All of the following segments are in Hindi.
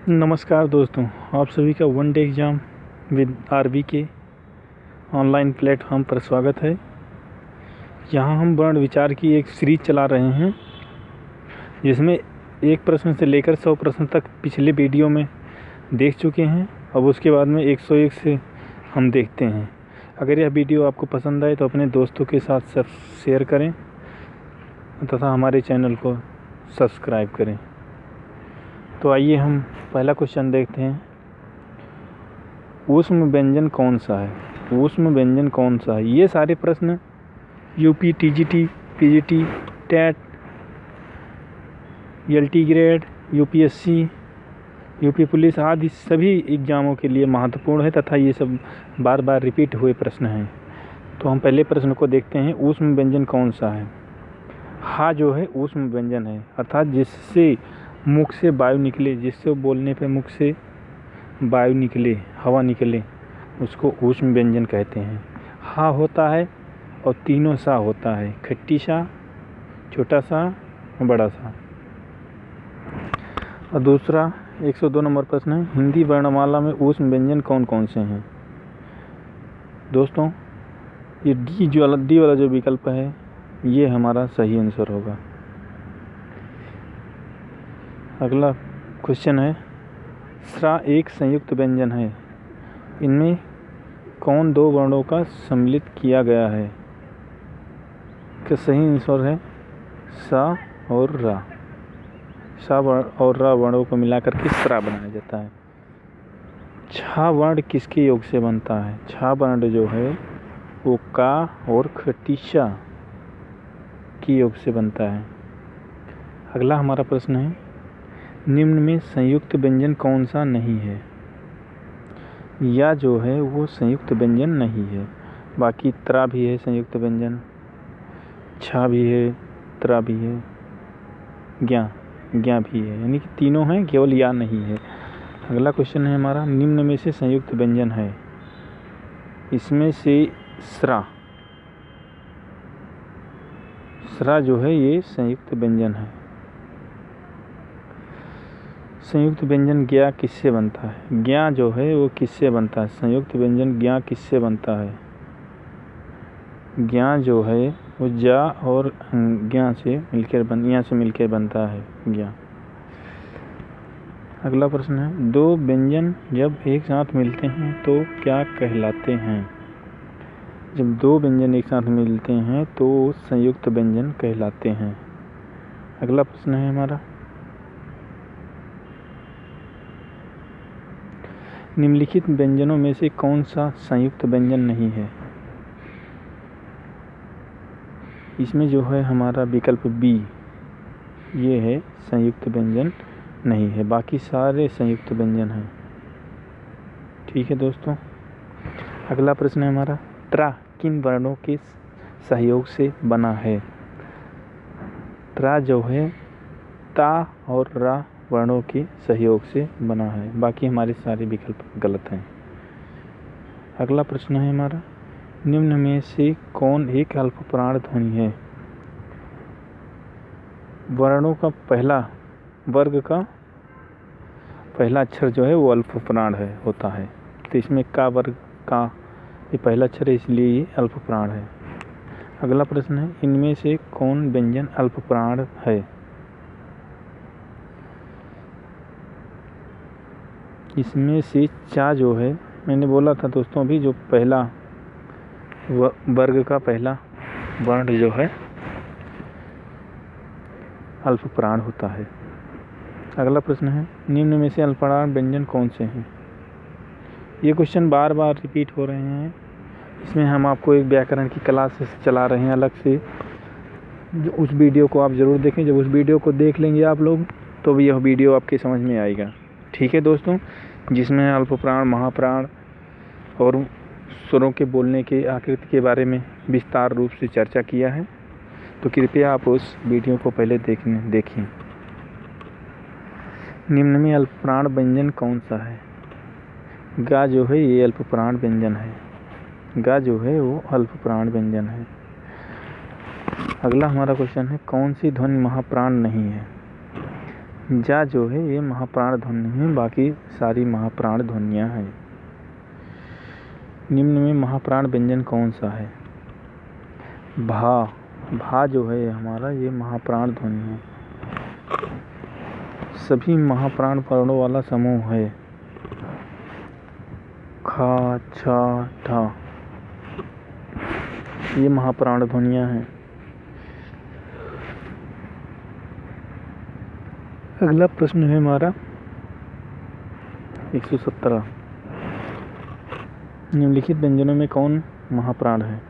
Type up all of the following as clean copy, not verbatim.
नमस्कार दोस्तों, आप सभी का one day exam with RB के ऑनलाइन प्लेटफॉर्म पर स्वागत है। यहाँ हम वर्ण विचार की एक सीरीज चला रहे हैं जिसमें एक प्रश्न से लेकर 100 प्रश्न तक पिछले वीडियो में देख चुके हैं। अब उसके बाद में 101 से हम देखते हैं। अगर यह वीडियो आपको पसंद आए तो अपने दोस्तों के साथ शेयर करें तथा हमारे चैनल को सब्सक्राइब करें। तो आइए हम पहला क्वेश्चन देखते हैं। ऊष्म व्यंजन कौन सा है? ऊष्म व्यंजन कौन सा है? ये सारे प्रश्न UP, TGT, PGT, TET, LT grade, UPSC, UP police आदि सभी एग्ज़ामों के लिए महत्वपूर्ण है तथा ये सब बार बार रिपीट हुए प्रश्न हैं। तो हम पहले प्रश्न को देखते हैं। ऊष्म व्यंजन कौन सा है? हा जो है ऊष्म व्यंजन है, अर्थात जिससे मुख से वायु निकले, जिससे बोलने पे मुख से वायु निकले, हवा निकले, उसको ऊष्म व्यंजन कहते हैं। हा होता है और तीनों सा होता है, खट्टी सा, छोटा सा, बड़ा सा। और दूसरा 102 नंबर प्रश्न है, हिंदी वर्णमाला में ऊष्म व्यंजन कौन कौन से हैं? दोस्तों, ये डी वाला जो विकल्प है ये हमारा सही आंसर होगा। अगला क्वेश्चन है, स्रा एक संयुक्त व्यंजन है, इनमें कौन दो वर्णों का सम्मिलित किया गया है? का सही आंसर है सा और रा। सा और रा वर्णों को मिलाकर के स्रा बनाया जाता है। छा वर्ण किसके योग से बनता है? छा वर्ण जो है वो का और खटीशा के योग से बनता है। अगला हमारा प्रश्न है, निम्न में संयुक्त व्यंजन कौन सा नहीं है? या जो है वो संयुक्त व्यंजन नहीं है। बाकी त्रा भी है संयुक्त व्यंजन, छा भी है, त्रा भी है, ज्ञा भी है, यानी कि तीनों हैं, केवल या नहीं है। अगला क्वेश्चन है हमारा, निम्न में से संयुक्त व्यंजन है, इसमें से स्रा जो है ये संयुक्त व्यंजन है। संयुक्त व्यंजन ज्ञा किससे बनता है? ज्ञा जो है वो किससे बनता है? संयुक्त व्यंजन ज्ञा किससे बनता है? ज्ञा जो है वो जा और ज्ञा से मिलकर बनता है ज्ञा। अगला प्रश्न है, दो व्यंजन जब एक साथ मिलते हैं तो क्या कहलाते हैं? जब दो व्यंजन एक साथ मिलते हैं तो संयुक्त व्यंजन कहलाते हैं। अगला प्रश्न है हमारा, निम्नलिखित व्यंजनों में से कौन सा संयुक्त व्यंजन नहीं है? इसमें जो है हमारा विकल्प बी, ये है संयुक्त व्यंजन नहीं है, बाकी सारे संयुक्त व्यंजन हैं। ठीक है दोस्तों। अगला प्रश्न है हमारा, त्रा किन वर्णों के सहयोग से बना है? त्रा जो है ता और रा वर्णों के सहयोग से बना है, बाकी हमारे सारे विकल्प गलत हैं। अगला प्रश्न है हमारा, निम्न में से कौन एक अल्पप्राण ध्वनि है? वर्णों का पहला वर्ग का पहला अक्षर जो है वो अल्पप्राण होता है, तो इसमें का वर्ग का ये पहला अक्षर है, इसलिए ये अल्पप्राण है। अगला प्रश्न है, इनमें से कौन व्यंजन अल्पप्राण है? इसमें से चा जो है, मैंने बोला था दोस्तों अभी, जो पहला वर्ग का पहला वर्ण जो है अल्पप्राण होता है। अगला प्रश्न है, निम्न में से अल्पप्राण व्यंजन कौन से हैं? ये क्वेश्चन बार बार रिपीट हो रहे हैं। इसमें हम आपको एक व्याकरण की क्लास चला रहे हैं अलग से, जो उस वीडियो को आप ज़रूर देखें। जब उस वीडियो को देख लेंगे आप लोग तो भी यह वीडियो आपके समझ में आएगा। ठीक है दोस्तों, जिसमें अल्पप्राण, महाप्राण और स्वरों के बोलने के आकृति के बारे में विस्तार रूप से चर्चा किया है, तो कृपया आप उस वीडियो को पहले देखें। निम्न में अल्पप्राण व्यंजन कौन सा है? गा जो है ये अल्पप्राण व्यंजन है, गा जो है वो अल्पप्राण व्यंजन है। अगला हमारा क्वेश्चन है, कौन सी ध्वनि महाप्राण नहीं है? जा जो है ये महाप्राण ध्वनि है, बाकी सारी महाप्राण ध्वनियाँ हैं। निम्न में महाप्राण व्यंजन कौन सा है? भा, भा जो है हमारा ये महाप्राण ध्वनि है। सभी महाप्राण वर्णों वाला समूह है। खा, छा, ठा, ये महाप्राण ध्वनियाँ हैं। अगला प्रश्न है हमारा 117। निम्नलिखित व्यंजनों में कौन महाप्राण है?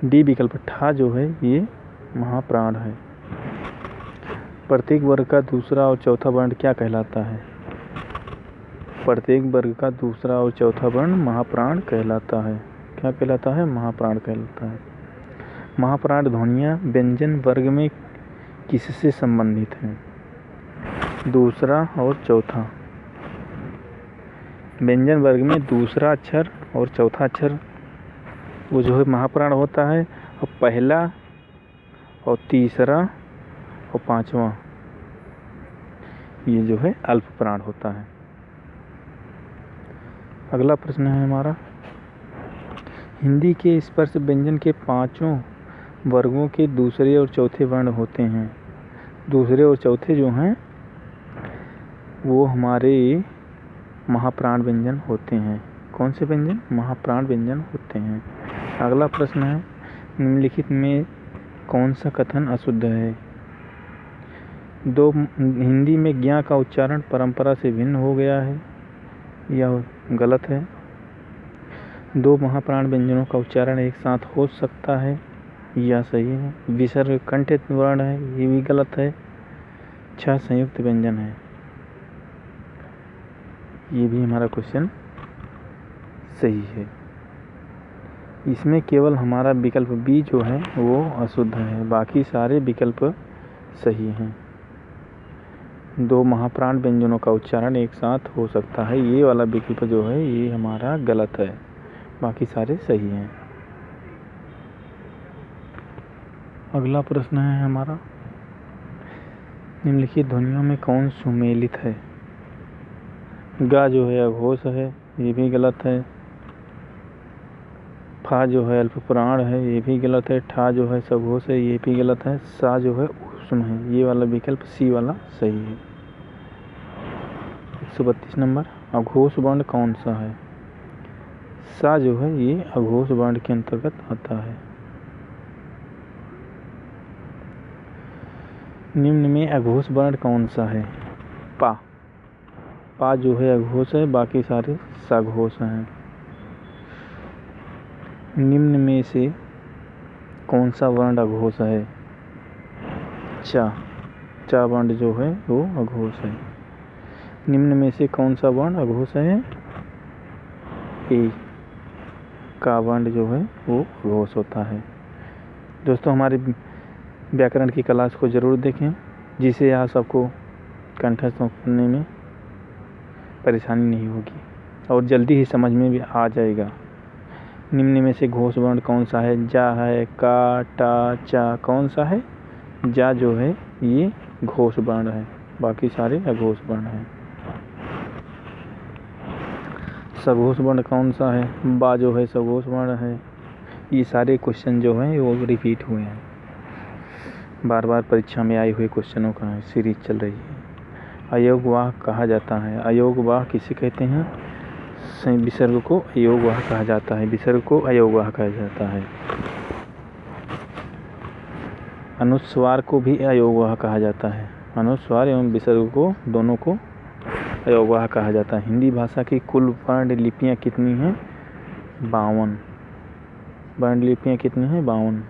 डी विकल्प, ठा जो है ये महाप्राण है। प्रत्येक वर्ग का दूसरा और चौथा वर्ण क्या कहलाता है? प्रत्येक वर्ग का दूसरा और चौथा वर्ण महाप्राण कहलाता है। क्या कहलाता है? महाप्राण कहलाता है। महाप्राण ध्वनियाँ व्यंजन वर्ग में किससे संबंधित हैं? दूसरा और चौथा। व्यंजन वर्ग में दूसरा अक्षर और चौथा अक्षर वो जो है महाप्राण होता है, और पहला और तीसरा और पांचवा ये जो है अल्प प्राण होता है। अगला प्रश्न है हमारा, हिंदी के स्पर्श व्यंजन के पांचों वर्गों के दूसरे और चौथे वर्ण होते हैं। दूसरे और चौथे जो हैं वो हमारे महाप्राण व्यंजन होते हैं। कौन से व्यंजन? महाप्राण व्यंजन होते हैं। अगला प्रश्न है, निम्नलिखित में कौन सा कथन अशुद्ध है? हिंदी में ज्ञा का उच्चारण परंपरा से भिन्न हो गया है, यह गलत है। दो महाप्राण व्यंजनों का उच्चारण एक साथ हो सकता है, यह सही है। विसर्ग कंठित वर्ण है, ये भी गलत है। 6 संयुक्त व्यंजन है, ये भी हमारा क्वेश्चन सही है। इसमें केवल हमारा विकल्प बी जो है वो अशुद्ध है, बाकी सारे विकल्प सही हैं। दो महाप्राण व्यंजनों का उच्चारण एक साथ हो सकता है, ये वाला विकल्प जो है ये हमारा गलत है, बाकी सारे सही हैं। अगला प्रश्न है हमारा, निम्नलिखित ध्वनियों में कौन सुमेलित है? गा जो है अघोष है, ये भी गलत है। फा जो है अल्पप्राण है, ये भी गलत है। ठा जो है सघोष है, ये भी गलत है। सा जो है ऊष्म है, ये वाला विकल्प सी वाला सही है। 132 नंबर, अघोष वर्ण कौन सा है? सा जो है ये अघोष वर्ण के अंतर्गत आता है। निम्न में अघोष वर्ण कौन सा है? पा, पा जो है अघोष है, बाकी सारे सघोष हैं। निम्न में से कौन सा वर्ण अघोष है? चा, चा वर्ण जो है वो अघोष है। निम्न में से कौन सा वर्ण अघोष है? ए, का वर्ण जो है वो अघोष होता है। दोस्तों हमारे व्याकरण की क्लास को ज़रूर देखें, जिससे आप सबको कंठस्थ करने में परेशानी नहीं होगी और जल्दी ही समझ में भी आ जाएगा। निम्न में से घोष वर्ण कौन सा है? जा है, का, टा, चा, कौन सा है? जा जो है ये घोष वर्ण है, बाकी सारे अघोष वर्ण हैं। सघोष वर्ण कौन सा है? बा जो है सघोष वर्ण है। ये सारे क्वेश्चन जो हैं वो रिपीट हुए हैं, बार बार परीक्षा में आए हुए क्वेश्चनों का सीरीज चल रही है। अयोगवाह कहा जाता है। अयोगवाह किसे कहते हैं? विसर्ग को अयोगवाह कहा जाता है। विसर्ग को अयोगवाह कहा जाता है। अनुस्वार को भी अयोगवाह कहा जाता है। अनुस्वार एवं विसर्ग को दोनों को अयोगवाह कहा जाता है। हिंदी भाषा की कुल वर्ण लिपियाँ कितनी हैं? 52। वर्ण लिपियाँ कितनी हैं? 52।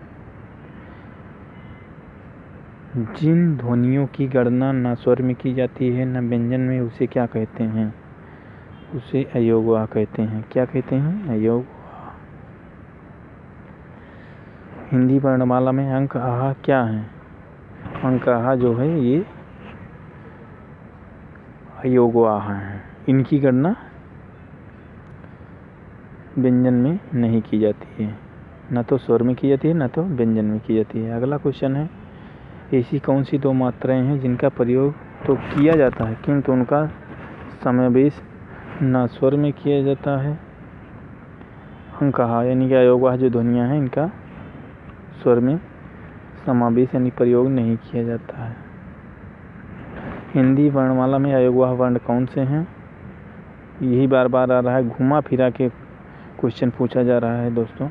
जिन ध्वनियों की गणना न स्वर में की जाती है न व्यंजन में, उसे क्या कहते हैं? उसे अयोगवाह कहते हैं। क्या कहते हैं? अयोगवाह। हिंदी वर्णमाला में अंक आहा क्या है? अंक आहा जो है ये अयोगवाह हैं। इनकी गणना व्यंजन में नहीं की जाती है, न तो स्वर में की जाती है न तो व्यंजन में की जाती है। अगला क्वेश्चन है, ऐसी कौन सी दो मात्राएं हैं जिनका प्रयोग तो किया जाता है, किंतु उनका समावेश न स्वर में किया जाता है। अंकहा यानी कि अयोगवाह जो ध्वनियाँ हैं इनका स्वर में समावेश यानी प्रयोग नहीं किया जाता है। हिंदी वर्णमाला में अयोगवाह वर्ण कौन से हैं? यही बार बार आ रहा है, घुमा फिरा के क्वेश्चन पूछा जा रहा है दोस्तों।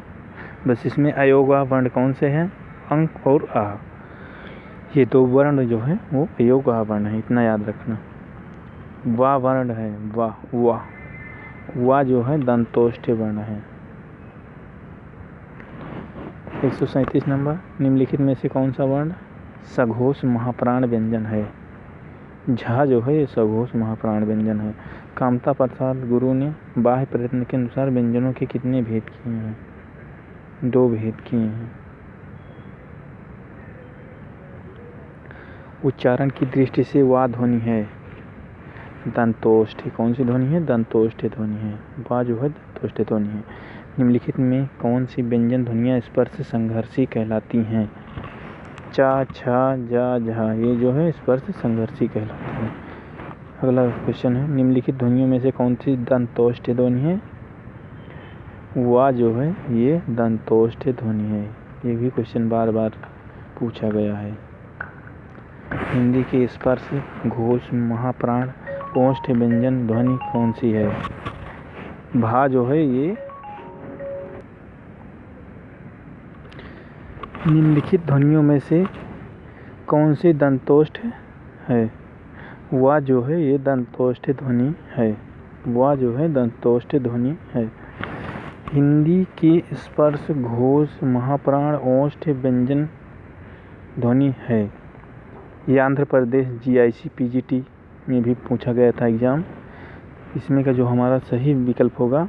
बस इसमें अयोगवाह वर्ण कौन से हैं? अंक और आ, ये दो वर्ण जो है वो अयोगवाह वर्ण है, इतना याद रखना। वाह वर्ण है, वाह वाह जो है दंतोष्ठ वर्ण है। 137 नंबर, निम्नलिखित में से कौन सा वर्ण सघोष महाप्राण व्यंजन है? झा जो है ये सघोष महाप्राण व्यंजन है। कामता प्रसाद गुरु ने बाह्य प्रयत्न के अनुसार व्यंजनों के कितने भेद किए हैं? 2 भेद किए हैं। उच्चारण की दृष्टि से वाह ध्वनि है दंतोष्ठ। कौन सी ध्वनि है? दंतोष्ठ ध्वनि है। वाह जो है दंतोष्ठ ध्वनि है। निम्नलिखित में कौन सी व्यंजन ध्वनियाँ स्पर्श संघर्षी कहलाती हैं? चा, छा, जा, झा, ये जो है स्पर्श संघर्षी कहलाती हैं। अगला क्वेश्चन है, निम्नलिखित ध्वनियों में से कौन सी दंतोष्ठ ध्वनि है? वाह जो है ये दंतोष्ठ ध्वनि है। ये भी क्वेश्चन बार बार पूछा गया है। हिंदी के स्पर्श घोष महाप्राण ओष्ठ व्यंजन ध्वनि कौन सी है? भा जो है ये निम्नलिखित ध्वनियों में से कौन सी दंतोष्ठ है? वाह जो है ये दंतोष्ठ ध्वनि है। वाह जो है दंतोष्ठ ध्वनि है। हिंदी की स्पर्श घोष महाप्राण ओष्ठ व्यंजन ध्वनि है। ये आंध्र प्रदेश GIC PGT में भी पूछा गया था एग्जाम। इसमें का जो हमारा सही विकल्प होगा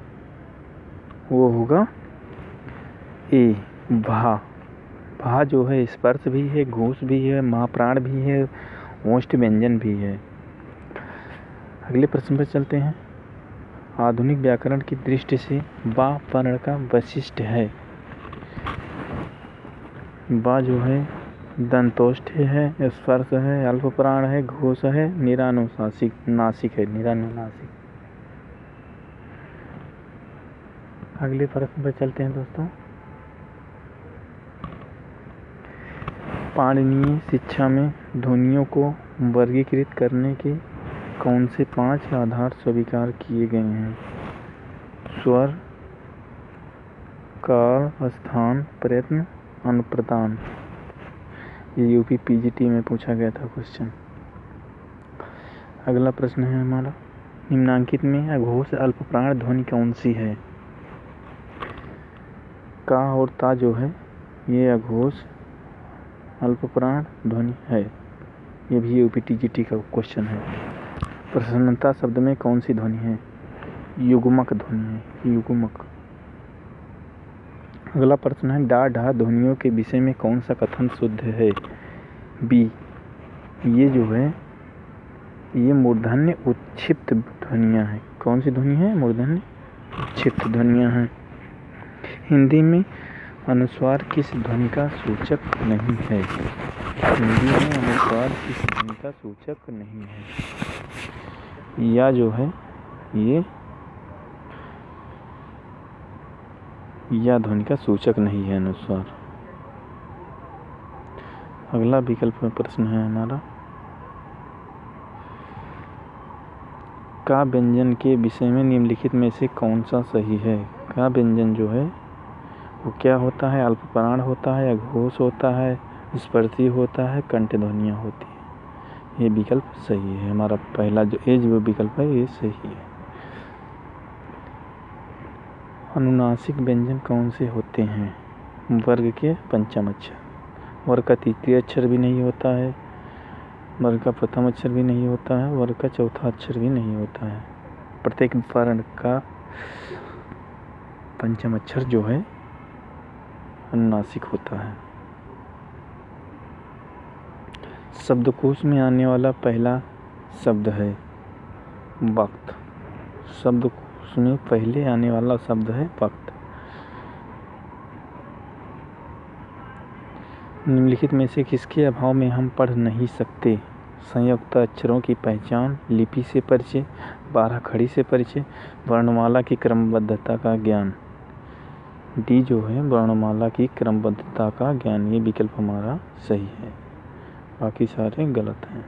वो होगा ए, भा। भा जो है स्पर्श भी है, घोष भी है, महाप्राण भी है, ओष्ठ व्यंजन भी है। अगले प्रश्न पर चलते हैं। आधुनिक व्याकरण की दृष्टि से बा वर्ण का वैशिष्ट है। बा जो है दंतोष्ठ है, स्पर्श है, अल्पप्राण है, घोष है, निरानुनासिक नासिक है, निरानुनासिक। अगले प्रश्न पर चलते हैं दोस्तों। पाणिनीय शिक्षा में ध्वनियों को वर्गीकृत करने के कौन से 5 आधार स्वीकार किए गए हैं? स्वर, काल, स्थान, प्रयत्न, अनुप्रदान। ये UP PGT में पूछा गया था क्वेश्चन। अगला प्रश्न है हमारा, निम्नांकित में अघोष अल्पप्राण ध्वनि कौन सी है? का और ता जो है ये अघोष अल्पप्राण ध्वनि है। ये भी UP TGT का क्वेश्चन है। प्रसन्नता शब्द में कौन सी ध्वनि है? युग्मक ध्वनि है, युग्मक। अगला प्रश्न है, डा ढा ध्वनियों के विषय में कौन सा कथन शुद्ध है? बी। ये जो है ये मूर्धन्य उच्छिप्त ध्वनियाँ हैं। कौन सी ध्वनि है? मूर्धन्य उच्छिप्त ध्वनियाँ हैं। हिंदी में अनुस्वार किस ध्वनि का सूचक नहीं है? हिंदी में अनुस्वार किस ध्वनि का सूचक नहीं है? या जो है ये या ध्वनि का सूचक नहीं है अनुस्वार। अगला विकल्प में प्रश्न है हमारा, का व्यंजन के विषय में निम्नलिखित में से कौन सा सही है? का व्यंजन जो है वो क्या होता है? अल्पप्राण होता है, अघोष होता है, स्पर्शी होता है, कंठ ध्वनियाँ होती है। ये विकल्प सही है। हमारा पहला जो विकल्प है ये सही है। अनुनासिक व्यंजन कौन से होते हैं? वर्ग के पंचम अक्षर। वर्ग का तृतीय अक्षर भी नहीं होता है, वर्ग का प्रथम अक्षर भी नहीं होता है, वर्ग का चौथा अक्षर भी नहीं होता है। प्रत्येक वर्ण का पंचम अक्षर जो है अनुनासिक होता है। शब्दकोश में आने वाला पहला शब्द है वक्त। शब्दकोश में पहले आने वाला शब्द है वक्त। निम्नलिखित में से किसके अभाव में हम पढ़ नहीं सकते? संयुक्त अक्षरों की पहचान, लिपि से परिचय, 12 खड़ी से परिचय, वर्णमाला की क्रमबद्धता का ज्ञान। डी जो है वर्णमाला की क्रमबद्धता का ज्ञान, ये विकल्प हमारा सही है, बाकी सारे गलत हैं।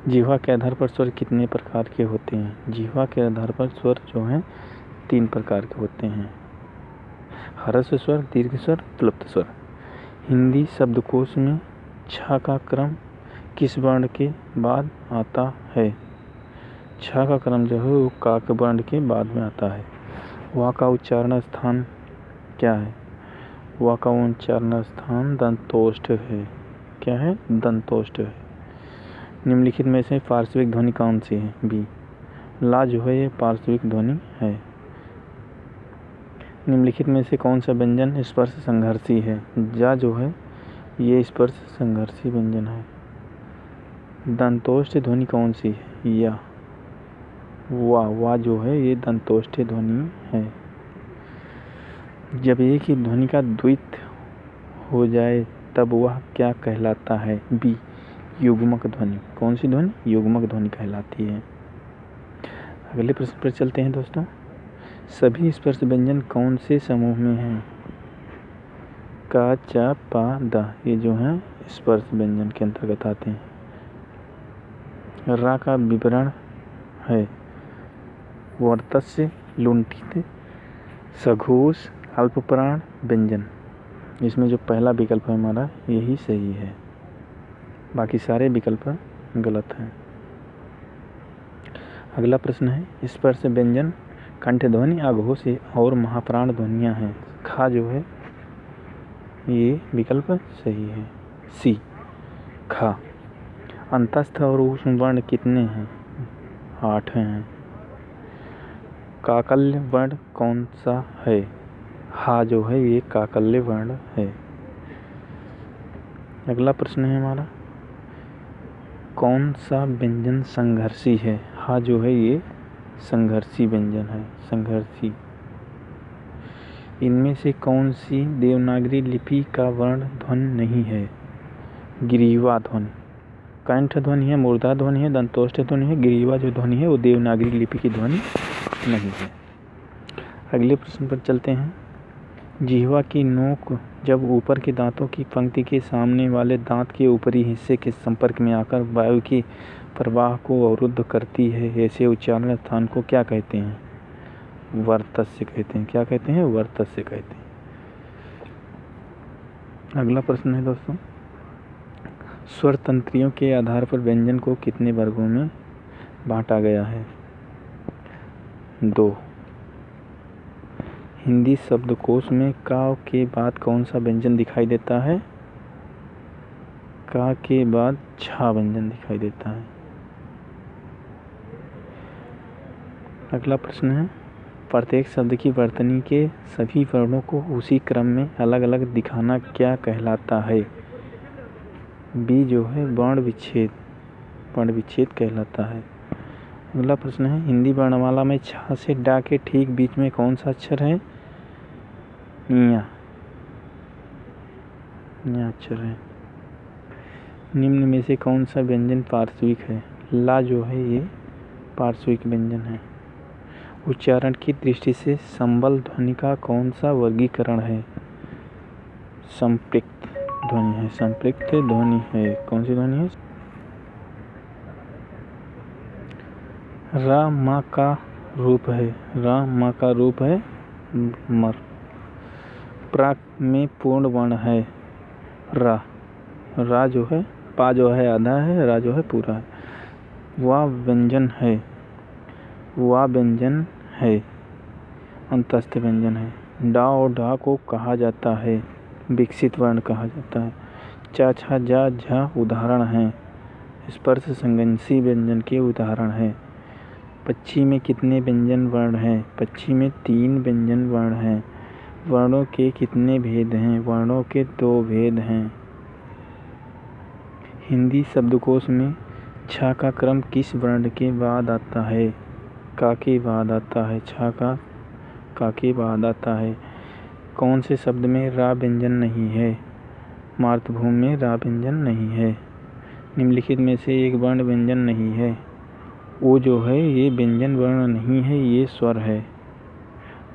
जिह्वा के आधार पर स्वर कितने प्रकार के होते हैं? जिह्वा के आधार पर स्वर जो हैं 3 प्रकार के होते हैं, ह्रस्व स्वर, दीर्घ स्वर, प्लुप्त स्वर। हिंदी शब्दकोश में छ का क्रम किस वर्ण के बाद आता है? छ का क्रम जो है वो का के वर्ण के बाद में आता है। वह का उच्चारण स्थान क्या है? वह का उच्चारण स्थान दंतोष्ठ है। क्या है? दंतोष्ठ है। निम्नलिखित में से पार्श्विक ध्वनि कौन सी है? बी। ला जो है ये पार्श्विक ध्वनि है। निम्नलिखित में से कौन सा व्यंजन स्पर्श संघर्षी है? जा जो है ये स्पर्श संघर्षी व्यंजन है। दंतोष्ठ ध्वनि कौन सी है? या। वा जो है ये दंतोष्ठ ध्वनि है। जब एक ही ध्वनि का द्वित हो जाए तब वह क्या कहलाता है? बी। युग्मक ध्वनि। कौन सी ध्वनि? युग्मक ध्वनि कहलाती है। अगले प्रश्न पर चलते हैं दोस्तों। सभी स्पर्श व्यंजन कौन से समूह में हैं? का, चा, पा, दा, ये जो हैं स्पर्श व्यंजन के अंतर्गत आते हैं। रा का विवरण है वर्तस्य, लुंठित, सघोष, अल्पप्राण व्यंजन। इसमें जो पहला विकल्प है हमारा यही सही है, बाकी सारे विकल्प गलत हैं। अगला प्रश्न है स्पर्श व्यंजन कंठ ध्वनि, आघोष और महाप्राण ध्वनियाँ हैं। खा जो है ये विकल्प सही है, सी खा। अंतस्थ और ऊष्म वर्ण कितने हैं? 8 हैं। काकल्य वर्ण कौन सा है? हा जो है ये काकल्य वर्ण है। अगला प्रश्न है हमारा कौन सा व्यंजन संघर्षी है? हा जो है ये संघर्षी व्यंजन है, संघर्षी। इनमें से कौन सी देवनागरी लिपि का वर्ण ध्वनि नहीं है? ग्रीवा ध्वनि। कंठ ध्वनि है, मूर्धा ध्वनि है, दंतोष्ठ ध्वनि है, ग्रीवा जो ध्वनि है वो देवनागरी लिपि की ध्वनि नहीं है। अगले प्रश्न पर चलते हैं। जिह्वा की नोक जब ऊपर के दांतों की पंक्ति के सामने वाले दांत के ऊपरी हिस्से के संपर्क में आकर वायु के प्रवाह को अवरुद्ध करती है, ऐसे उच्चारण स्थान को क्या कहते हैं? वर्तस्य कहते हैं। क्या कहते हैं? वर्तस्य कहते हैं। अगला प्रश्न है दोस्तों स्वर तंत्रियों के आधार पर व्यंजन को कितने वर्गों में बांटा गया है? 2। हिंदी शब्दकोश में का के बाद कौन सा व्यंजन दिखाई देता है? का के बाद छा व्यंजन दिखाई देता है। अगला प्रश्न है प्रत्येक शब्द की वर्तनी के सभी वर्णों को उसी क्रम में अलग अलग दिखाना क्या कहलाता है? बी जो है वर्ण विच्छेद, वर्ण विच्छेद कहलाता है। अगला प्रश्न है हिंदी वर्णमाला में छा से डा के ठीक बीच में कौन सा अक्षर है? ञ अक्षर है। निम्न में से कौन सा व्यंजन पार्श्विक है? ला जो है ये पार्श्विक व्यंजन है। उच्चारण की दृष्टि से संबल ध्वनि का कौन सा वर्गीकरण है? संपृक्त ध्वनि है, संपृक्त ध्वनि है। कौन सी ध्वनि है? रा मा का रूप है, रा मा का रूप है मर। प्राक में पूर्ण वर्ण है रा, रा जो है पा जो है आधा है, रा जो है पूरा है। वा व्यंजन है, वा व्यंजन है, अंतस्थ व्यंजन है। डा और ढा को कहा जाता है विकसित वर्ण कहा जाता है। चा छा जा झा उदाहरण हैं, स्पर्श संघर्षी व्यंजन के उदाहरण हैं। पक्षी में कितने व्यंजन वर्ण हैं? पक्षी में 3 व्यंजन वर्ण हैं। वर्णों के कितने भेद हैं? वर्णों के 2 भेद हैं। हिंदी शब्दकोश में छा का क्रम किस वर्ण के बाद आता है? का के बाद आता है। छा का के बाद आता है। कौन से शब्द में रा व्यंजन नहीं है? मातृभूमि में रा व्यंजन नहीं है। निम्नलिखित में से एक वर्ण व्यंजन नहीं है। ओ जो है ये व्यंजन वर्ण नहीं है, ये स्वर है,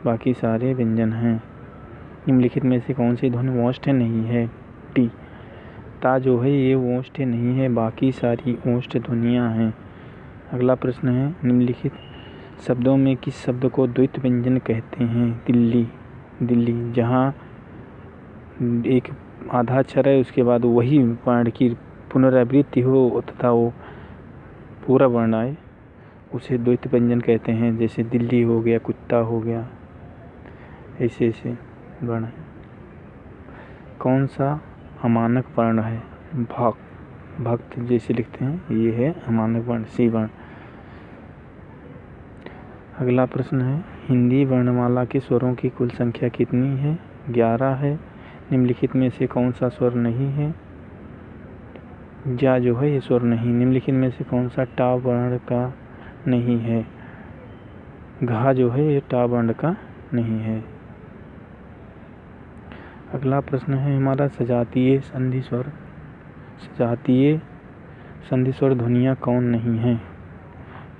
बाकी सारे व्यंजन हैं। निम्नलिखित में से कौन सी ध्वनि ओष्ठ नहीं है? टी। ता जो है ये ओष्ठ नहीं है, बाकी सारी ओष्ठ ध्वनियाँ हैं। अगला प्रश्न है, निम्नलिखित शब्दों में किस शब्द को द्वैत व्यंजन कहते हैं? दिल्ली। दिल्ली, जहाँ एक आधा अक्षर है उसके बाद वही वर्ण की पुनरावृत्ति हो तथा वो पूरा वर्ण आए, उसे द्वैत व्यंजन कहते हैं। जैसे दिल्ली हो गया, कुत्ता हो गया, ऐसे ऐसे वर्ण। कौन सा अमानक वर्ण है? भक्त जैसे लिखते हैं, ये है अमानक वर्ण, सी वर्ण। अगला प्रश्न है, हिंदी वर्णमाला के स्वरों की कुल संख्या कितनी है? 11 है। निम्नलिखित में से कौन सा स्वर नहीं है? जा जो है ये स्वर नहीं। निम्नलिखित में से कौन सा टा वर्ण का नहीं है? घा जो है ये टा वर्ण का नहीं है। अगला प्रश्न है हमारा, सजातीय संधि स्वर। सजातीय संधि स्वर ध्वनियाँ कौन नहीं है?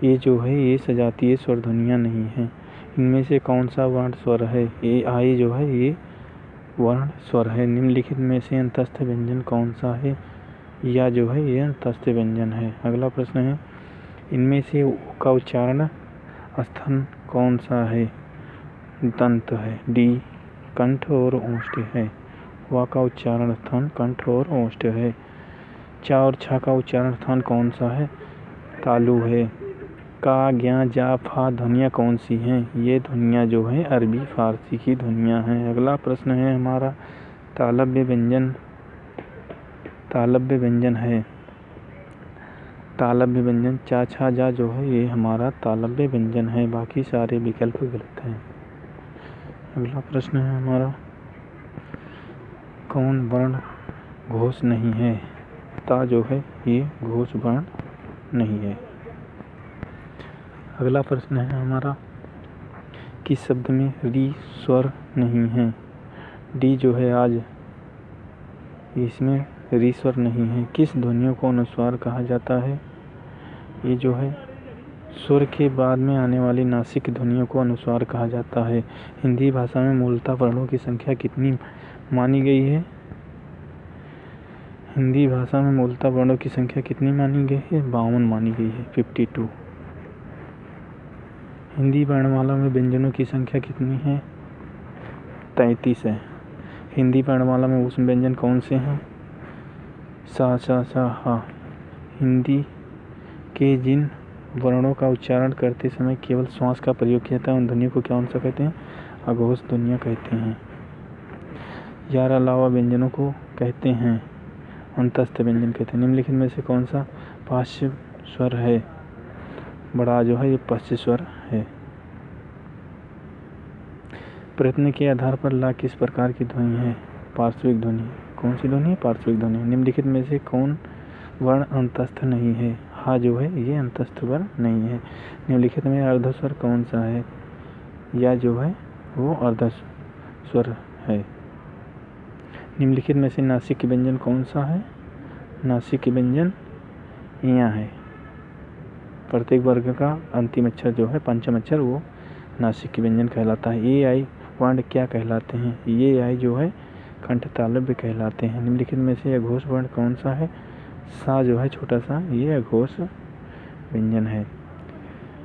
ये जो है ये सजातीय स्वर ध्वनियाँ नहीं है। इनमें से कौन सा वर्ण स्वर है? ए आई जो है ये वर्ण स्वर है। निम्नलिखित में से अंतस्थ व्यंजन कौन सा है? या जो है ये अंतस्थ व्यंजन है। अगला प्रश्न है, इनमें से उ का उच्चारण स्थान कौन सा है? दंत है। डी, कंठ और ओष्ठ है। वा का उच्चारण स्थान कंठ और ओष्ठ है। चा और छा का उच्चारण स्थान कौन सा है? तालु है। का, ज्ञा, जा, फा ध्वनियाँ कौन सी हैं? ये ध्वनियाँ जो हैं अरबी फारसी की ध्वनियाँ हैं। अगला प्रश्न है हमारा, तालव्य व्यंजन। तालव्य व्यंजन है। तालव्य व्यंजन चा, छा, जा जो है ये हमारा तालव्य व्यंजन है, बाकी सारे विकल्प गलत हैं। अगला प्रश्न है हमारा, कौन वर्ण घोष नहीं है? ता जो है ये घोष वर्ण नहीं है। अगला प्रश्न है हमारा, किस शब्द में री स्वर नहीं है? डी जो है आज, इसमें री स्वर नहीं है। किस ध्वनियों को अनुस्वार कहा जाता है? ये जो है स्वर के बाद में आने वाली नासिक ध्वनियों को अनुस्वार कहा जाता है। हिंदी भाषा में मूलतः वर्णों की संख्या कितनी मानी गई है? हिंदी भाषा में मूलतः वर्णों की संख्या कितनी मानी गई है? 52 मानी गई है, 52। हिंदी वर्णमाला में व्यंजनों की संख्या कितनी है? 33 है। हिंदी वर्णमाला में ऊष्म व्यंजन कौन से हैं? सा, सा, सा, हा। हिंदी के जिन वर्णों का उच्चारण करते समय केवल श्वास का प्रयोग किया जाता है उन ध्वनियों को कौन सा कहते हैं? अघोष ध्वनियाँ कहते हैं। यार अलावा व्यंजनों को कहते हैं अंतस्थ व्यंजन कहते हैं। निम्नलिखित में से कौन सा पार्श्व स्वर है? बड़ा जो है ये पार्श्व स्वर है। प्रयत्न के आधार पर ला किस प्रकार की ध्वनि है? पार्श्विक ध्वनि। कौन सी ध्वनि है? पार्श्विक ध्वनि। निम्नलिखित में से कौन वर्ण अंतस्थ नहीं है? हा जो है ये अंतस्थ वर्ण नहीं है। निम्नलिखित में अर्ध स्वर कौन सा है? या जो है वो अर्ध स्वर है। निम्नलिखित में से नासिक व्यंजन कौन सा है? नासिक व्यंजन यहाँ है। प्रत्येक वर्ग का अंतिम अक्षर जो है, पंचम अक्षर, वो नासिक व्यंजन कहलाता है। ए आई वर्ण क्या कहलाते हैं? ये आई जो है कंठ तालव्य कहलाते हैं। निम्नलिखित में से अघोष वर्ण कौन सा है? सा जो है छोटा सा, ये अघोष व्यंजन है।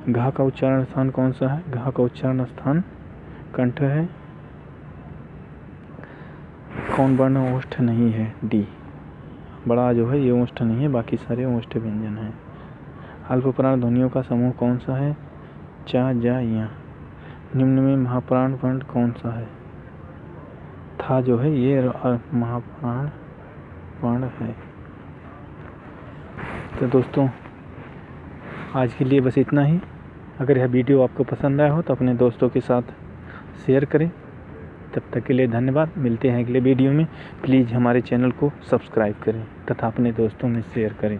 घा का उच्चारण स्थान कौन सा है? घा का उच्चारण स्थान कंठ है। कौन वर्ण ओष्ठ नहीं है? डी। बड़ा जो है ये ओष्ठ नहीं है, बाकी सारे ओष्ठ व्यंजन हैं। अल्पप्राण ध्वनियों का समूह कौन सा है? चा, जा, या। निम्न में महाप्राण वर्ण कौन सा है? था जो है ये महाप्राण वर्ण है। तो दोस्तों आज के लिए बस इतना ही। अगर यह वीडियो आपको पसंद आया हो तो अपने दोस्तों के साथ शेयर करें। तब तक के लिए धन्यवाद। मिलते हैं अगले वीडियो में। प्लीज़ हमारे चैनल को सब्सक्राइब करें तथा अपने दोस्तों में शेयर करें।